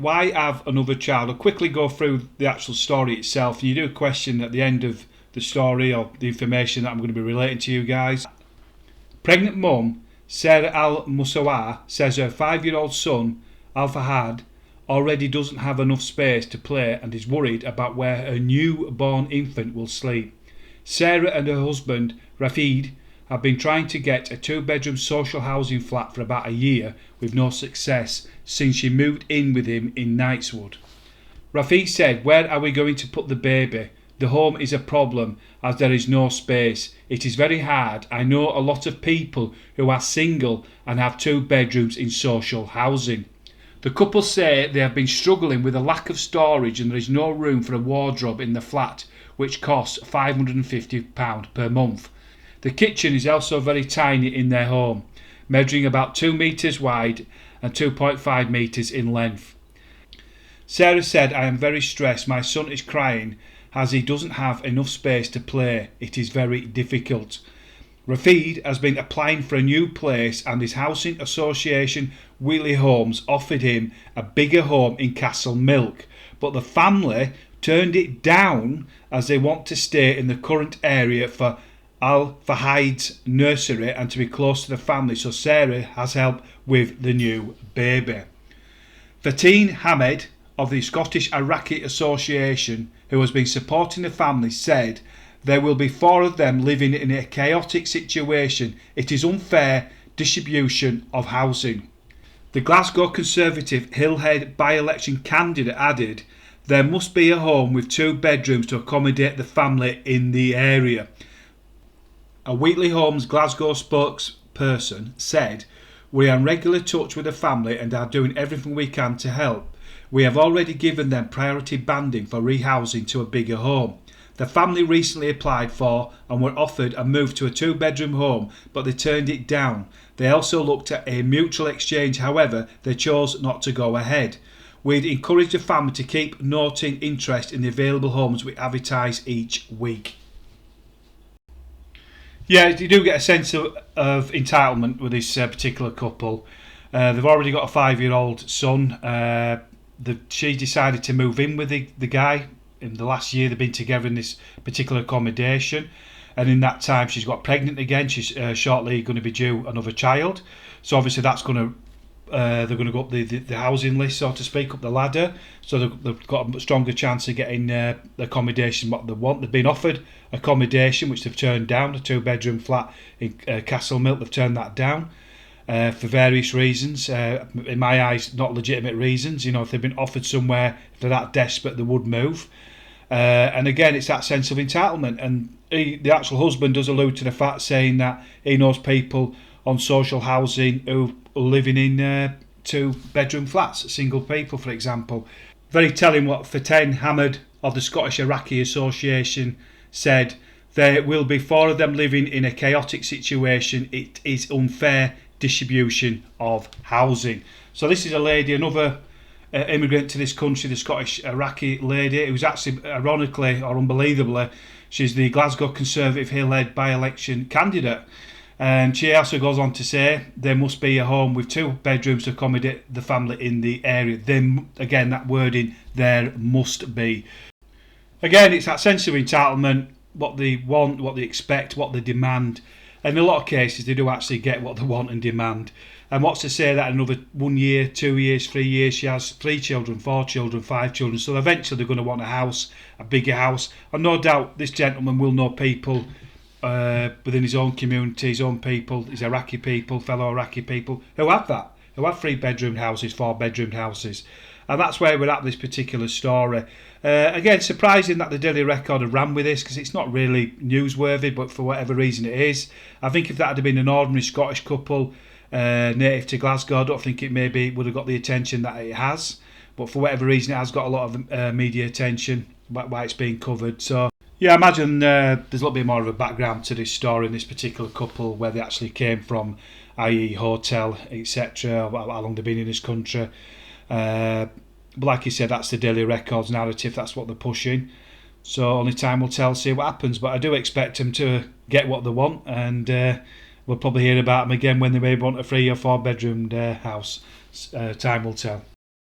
why have another child? I'll quickly go through the actual story itself. You do question at the end of the story or the information that I'm going to be relating to you guys. Pregnant mum Sarah Al-Musawa says her 5-year-old son Alfahid already doesn't have enough space to play and is worried about where her newborn infant will sleep. Sarah and her husband Rafid have been trying to get a 2-bedroom social housing flat for about a year with no success since she moved in with him in Knightswood. Rafid said, "Where are we going to put the baby? The home is a problem as there is no space. It is very hard. I know a lot of people who are single and have 2 bedrooms in social housing." The couple say they have been struggling with a lack of storage and there is no room for a wardrobe in the flat, which costs £550 per month. The kitchen is also very tiny in their home, measuring about 2 metres wide and 2.5 metres in length. Sarah said, "I am very stressed. My son is crying as he doesn't have enough space to play. It is very difficult." Rafid has been applying for a new place and his housing association Wheatley Homes offered him a bigger home in Castlemilk, but the family turned it down as they want to stay in the current area for Alfahid's nursery and to be close to the family, so Sarah has help with the new baby. Fatin Hamed of the Scottish Iraqi Association, who has been supporting the family, said, "There will be 4 of them living in a chaotic situation. It is unfair distribution of housing." The Glasgow Conservative Hillhead by-election candidate added, "There must be a home with 2 bedrooms to accommodate the family in the area." A Wheatley Homes Glasgow spokesperson said, "We are in regular touch with the family and are doing everything we can to help. We have already given them priority banding for rehousing to a bigger home. The family recently applied for and were offered a move to a 2-bedroom home, but they turned it down. They also looked at a mutual exchange, however, they chose not to go ahead. We'd encourage the family to keep noting interest in the available homes we advertise each week." Yeah, you do get a sense of entitlement with this particular couple. They've already got a 5-year-old son. She decided to move in with the guy in the last year they've been together in this particular accommodation, and in that time she's got pregnant again. She's shortly going to be due another child, so obviously that's going to they're going to go up the housing list, so to speak, up the ladder, so they've got a stronger chance of getting the accommodation what they want. They've been offered accommodation which they've turned down, a 2-bedroom flat in Castlemilk. They've turned that down for various reasons, in my eyes not legitimate reasons. You know, if they've been offered somewhere, if they're that desperate, they would move. And again, it's that sense of entitlement, and the actual husband does allude to the fact, saying that he knows people on social housing who are living in 2-bedroom flats, single people, for example. Very telling what Fatin Hamed of the Scottish Iraqi Association said, "There will be 4 of them living in a chaotic situation. It is unfair distribution of housing." So this is a lady, another immigrant to this country, the Scottish Iraqi lady, who's actually, ironically or unbelievably, she's the Glasgow Conservative Hillhead by-election candidate. And she also goes on to say there must be a home with 2 bedrooms to accommodate the family in the area. Then again, that wording, there must be. Again, it's that sense of entitlement, what they want, what they expect, what they demand. And in a lot of cases, they do actually get what they want and demand. And what's to say that another 1 year, 2 years, 3 years, she has 3 children, 4 children, 5 children. So eventually they're going to want a house, a bigger house. And no doubt this gentleman will know people within his own community, his own people, his Iraqi people, fellow Iraqi people, who have that, who have 3-bedroom houses, 4-bedroom houses. And that's where we're at this particular story. Again, surprising that the Daily Record have ran with this, because it's not really newsworthy, but for whatever reason it is. I think if that had been an ordinary Scottish couple native to Glasgow, I don't think it maybe would have got the attention that it has. But for whatever reason, it has got a lot of media attention, why it's being covered. So yeah, I imagine there's a little bit more of a background to this story in this particular couple, where they actually came from, i.e. hotel, etc., how long they've been in this country. But like you said, that's the Daily Record's narrative, that's what they're pushing. So only time will tell, see what happens. But I do expect them to get what they want, and we'll probably hear about them again when they maybe want a 3 or 4 bedroom house. Time will tell.